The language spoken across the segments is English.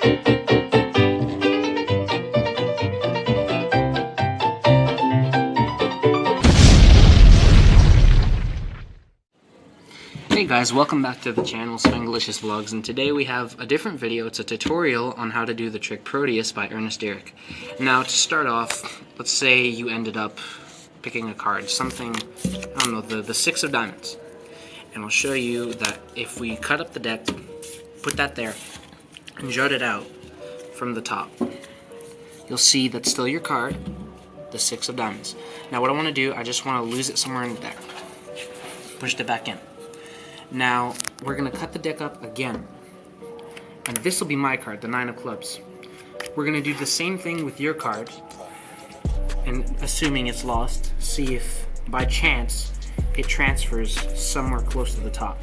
Hey guys, welcome back to the channel Svengalicious Vlogs, and today we have a different video. It's a tutorial on how to do the trick Proteus by Earnest Earick. Now to start off, let's say you ended up picking a card, something, I don't know, the 6 of diamonds. And I'll show you that if we cut up the deck, put that there, and jut it out from the top, you'll see that's still your card, the 6 of diamonds. Now what I want to do, I just want to lose it somewhere in the deck. Pushed it back in. Now, we're going to cut the deck up again. And this will be my card, the 9 of clubs. We're going to do the same thing with your card. And assuming it's lost, see if by chance it transfers somewhere close to the top.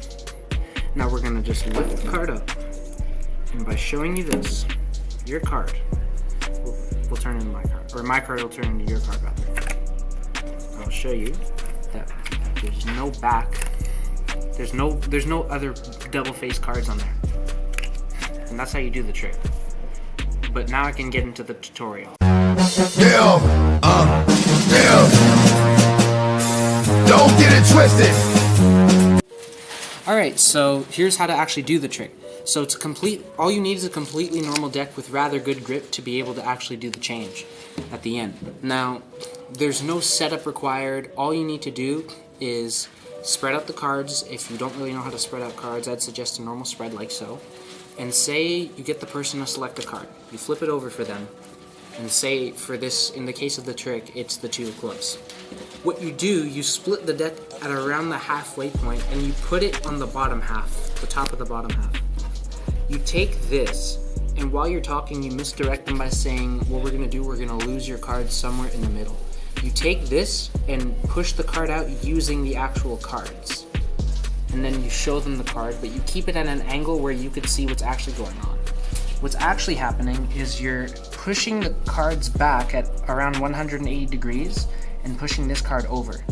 Now we're going to just lift the card up. And by showing you this, your card will turn into my card. Or my card will turn into your card, rather. I'll show you that there's no back. There's no other double-faced cards on there. And that's how you do the trick. But now I can get into the tutorial. Don't get it twisted. Alright, so here's how to actually do the trick. So to complete, all you need is a completely normal deck with rather good grip to be able to actually do the change at the end. Now, there's no setup required. All you need to do is spread out the cards. If you don't really know how to spread out cards, I'd suggest a normal spread like so. And say you get the person to select a card. You flip it over for them. And say, for this, in the case of the trick, it's the 2 of clubs. What you do, you split the deck at around the halfway point and you put it on the bottom half, the top of the bottom half. You take this, and while you're talking, you misdirect them by saying, what we're going to do, we're going to lose your card somewhere in the middle. You take this and push the card out using the actual cards. And then you show them the card, but you keep it at an angle where you could see what's actually going on. What's actually happening is you're pushing the cards back at around 180 degrees and pushing this card over.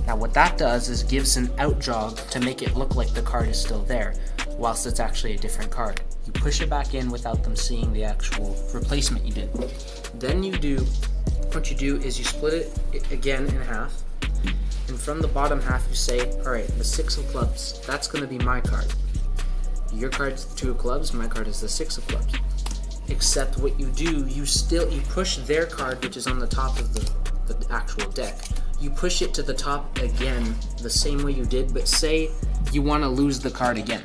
Now what that does is gives an out jog to make it look like the card is still there, whilst it's actually a different card. You push it back in without them seeing the actual replacement you did. Then what you do is you split it again in half, and from the bottom half you say, alright, the 6 of clubs, that's going to be my card. Your card's the 2 of clubs, my card is the 6 of clubs. Except what you do, you push their card, which is on the top of the actual deck. You push it to the top again, the same way you did, but say you want to lose the card again.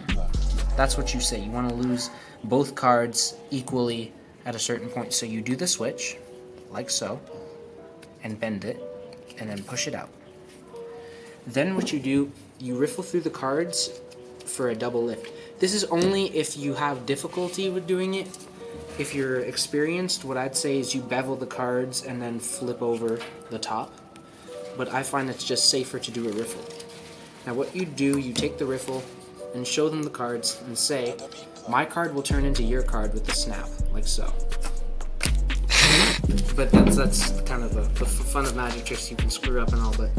That's what you say. You want to lose both cards equally at a certain point. So you do the switch, like so, and bend it, and then push it out. Then what you do, you riffle through the cards for a double lift. This is only if you have difficulty with doing it. If you're experienced, what I'd say is you bevel the cards and then flip over the top. But I find it's just safer to do a riffle. Now what you do, you take the riffle and show them the cards and say, my card will turn into your card with the snap, like so. But that's kind of the fun of magic tricks. You can screw up and all, but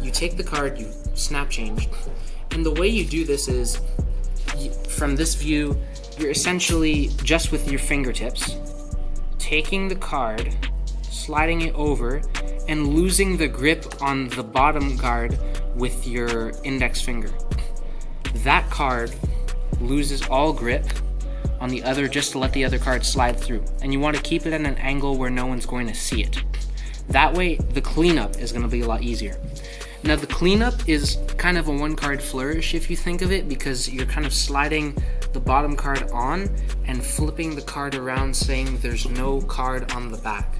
you take the card, you snap change, and the way you do this is, from this view, you're essentially just with your fingertips taking the card, sliding it over, and losing the grip on the bottom card with your index finger. That card loses all grip on the other just to let the other card slide through. And you want to keep it at an angle where no one's going to see it. That way, the cleanup is going to be a lot easier. Now, the cleanup is kind of a one-card flourish if you think of it, because you're kind of sliding the bottom card on and flipping the card around saying there's no card on the back.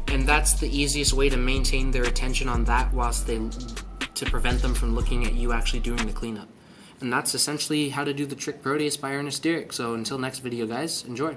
And that's the easiest way to maintain their attention on that to prevent them from looking at you actually doing the cleanup. And that's essentially how to do the trick Proteus by Earnest Earick. So until next video, guys, enjoy.